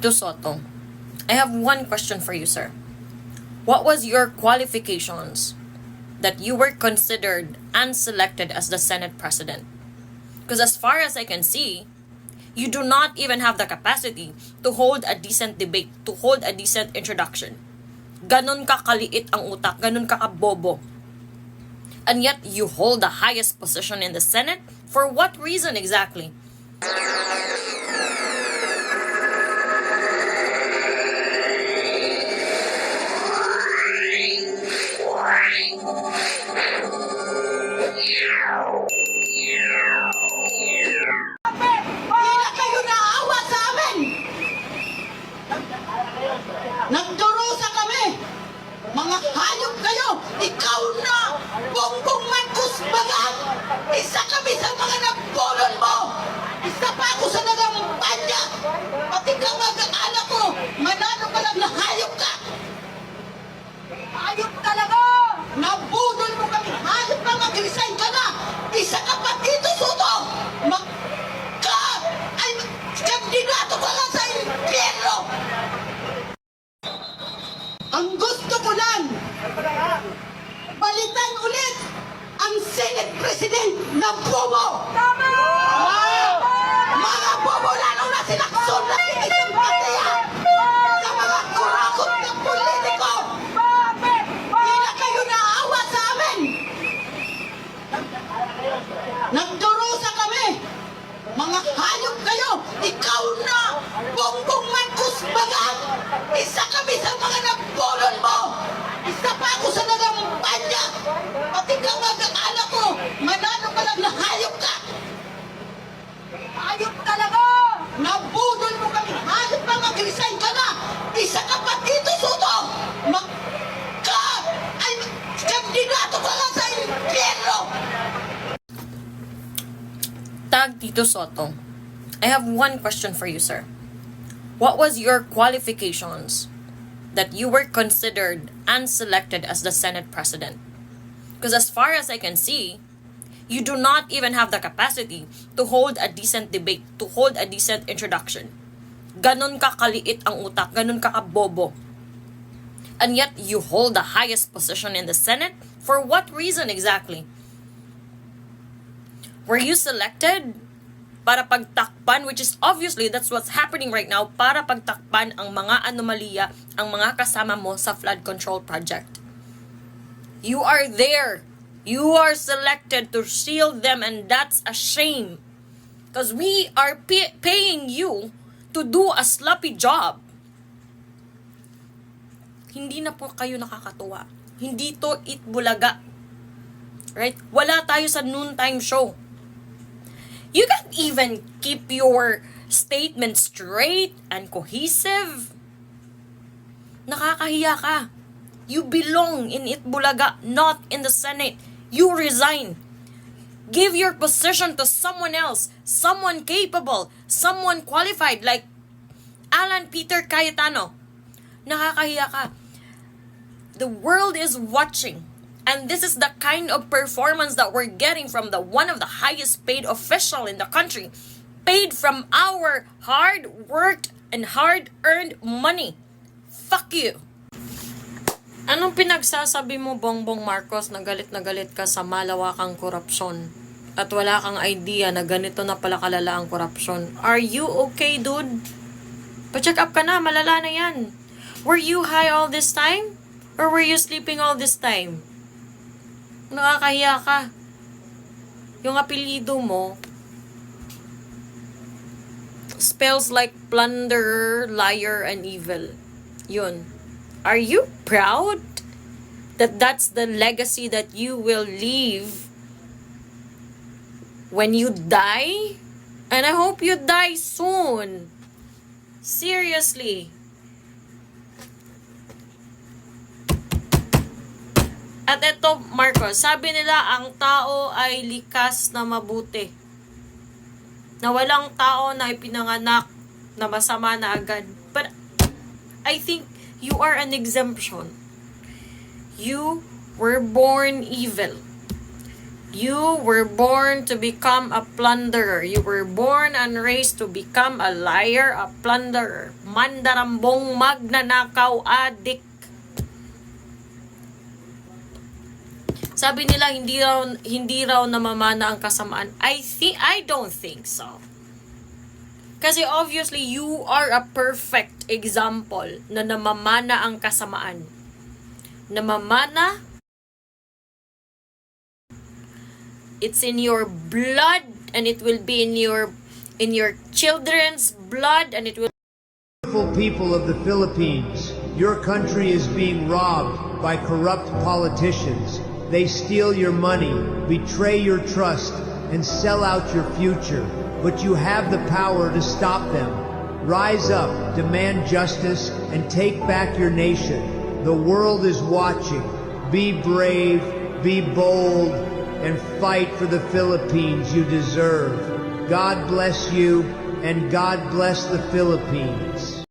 Tito Soto, I have one question for you, sir. What was your qualifications that you were considered and selected as the Senate President? Because as far as I can see, you do not even have the capacity to hold a decent debate, to hold a decent introduction. Ganon ka kaliit ang utak, ganon ka kabobo. And yet, you hold the highest position in the Senate? For what reason exactly? Kaya kayo naawa sa amin! Nagdurusa kami! Mga hayop kayo! Ikaw na! Bongbong Marcos Bagang! Isa kami sa mga nabulol mo! Isa pa ako sa nagampanya! Pati ka mag-anak ko! Manano ka lang na hayop ka! Hayop talaga! Nabudol mo kami! Hayop ka! Mag-resign ka na! Isa ka pa dito, Soto! Kandidato ka lang sa impyerno! Ang gusto ko lang, balitan ulit ang Senate President na bobo! Tama! Mga bobo lalo na sinakson na sinisimpatiya sa mga kurakot na politiko! Hindi na kayo naawa sa amin! Nagdurusa kami! Mga hayop kayo! Ikaw na! Bongbong Marcos Bagang! Isa kami sa mga nabulol mo! Isa pa ako sa nagampanya! Pati ka mag-anak ko! Manano ka lang na hayop ka! Hayop talaga! Nabudol mo kami! Hayop ka! Mag-resign ka na! Isa ka pa dito, Soto! Kandidato ka lang sa impyerno! Tag Tito Soto, I have one question for you, sir. What was your qualifications that you were considered and selected as the Senate President? Because as far as I can see, you do not even have the capacity to hold a decent debate, to hold a decent introduction. Ganon ka kaliit ang utak, ganon ka kabobo. And yet, you hold the highest position in the Senate? For what reason exactly? Were you selected para pagtakpan, which is obviously that's what's happening right now, para pagtakpan ang mga anomalya, ang mga kasama mo sa flood control project? You are there. You are selected to shield them, and that's a shame. Because we are paying you to do a sloppy job. Hindi na po kayo nakakatuwa. Hindi to Itbulaga. Right? Wala tayo sa noontime show. You can't even keep your statement straight and cohesive. Nakakahiya ka. You belong in Itbulaga, not in the Senate. You resign. Give your position to someone else, someone capable, someone qualified like Alan Peter Cayetano. Nakakahiya ka. The world is watching. And this is the kind of performance that we're getting from the one of the highest paid official in the country. Paid from our hard-worked and hard-earned money. Fuck you. Anong pinagsasabi mo, Bongbong Marcos, na galit ka sa malawakang korupsyon? At wala kang idea na ganito na pala kalala ang korupsyon. Are you okay, dude? Pa-check up ka na, malala na yan. Were you high all this time? Or were you sleeping all this time? Nakakahiya ka. Yung apelyido mo spells like plunder, liar, and evil. Yun. Are you proud that that's the legacy that you will leave when you die? And I hope you die soon. Seriously. At ito, Marcos, sabi nila ang tao ay likas na mabuti. Na walang tao na ipinanganak na masama na agad. But I think you are an exemption. You were born evil. You were born to become a plunderer. You were born and raised to become a liar, a plunderer, mandarambong, magnanakaw, adik. Sabi nila hindi raw namamana ang kasamaan. I don't think so. Kasi obviously you are a perfect example na namamana ang kasamaan. Namamana, it's in your blood and it will be in your children's blood and it will. Beautiful people of the Philippines, your country is being robbed by corrupt politicians. They steal your money, betray your trust, and sell out your future. But you have the power to stop them. Rise up, demand justice, and take back your nation. The world is watching. Be brave, be bold, and fight for the Philippines you deserve. God bless you, and God bless the Philippines.